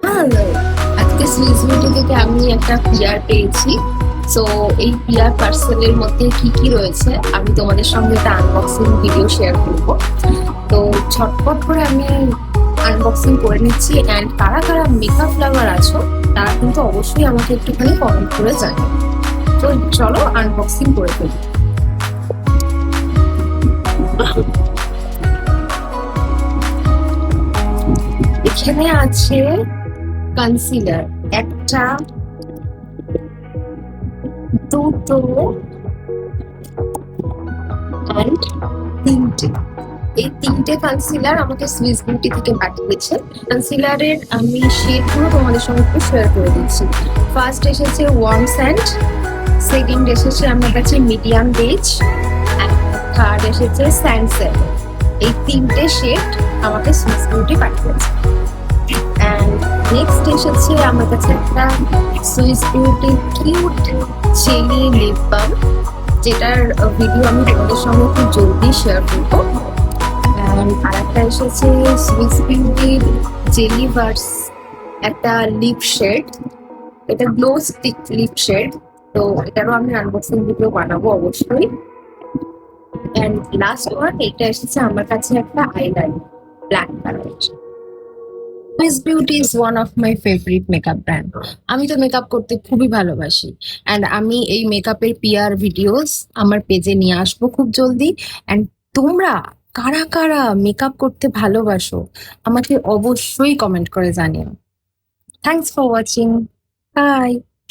Hello, আজকে Swiss beauty থেকে আমি একটা পিআর পেয়েছি। সো এই পিআর পার্সেলের মধ্যে কি কি রয়েছে আমি তোমাদের সঙ্গে একটা আনবক্সিং ভিডিও শেয়ার করব। তো ঝটপট করে আমি আনবক্সিং করে নিচ্ছি। অ্যান্ড কারা কারা মেকআপ লাভার আছো তারা কিন্তু অবশ্যই আমাকে একটুখানি কমেন্ট করে জানাবে। তো চলো আনবক্সিং করে ফেলি। এখানে আছে কনসিলার একটা, দুটো অ্যান্ড তিনটে। এই তিনটে কনসিলার আমাকে সুইস বিউটি থেকে পাঠিয়েছে। কনসিলারের আমি শেডগুলো তোমাদের সঙ্গে একটু শেয়ার করে দিচ্ছি। ফার্স্ট এসেছে ওয়ার্ম স্যান্ড, সেকেন্ড এসেছে আমার কাছে মিডিয়াম বেজ, থার্ড এসেছে স্যান্ড সেভেন। এই তিনটে শেড আমাকে সুইস বিউটি পাঠিয়েছে। অ্যান্ড নেক্সট এসেছে আমার কাছে একটা Swiss Beauty cute cherry lip balm, যেটার ভিডিও আমি তোমাদের সঙ্গে খুব জলদি শেয়ার করবো। আর একটা এসেছে সুইস বিউটির জেলি ভার্স একটা লিপ শেড, এটা গ্লো স্টিক লিপ শেড। তো এটারও আমি আনবক্সিং ভিডিও বানাবো অবশ্যই। অ্যান্ড লাস্ট ওয়ান এটা এসেছে আমার কাছে একটা eyeliner black colour. Swiss beauty is one of my favourite makeup brand. আমি তো মেকআপ করতে খুবই ভালোবাসি। অ্যান্ড আমি এই মেকআপের পিআর ভিডিওস আমার পেজে নিয়ে আসবো খুব জলদি। অ্যান্ড তোমরা কারা কারা মেকআপ করতে ভালোবাসো আমাকে অবশ্যই কমেন্ট করে জানিও। Thanks for watching. বাই।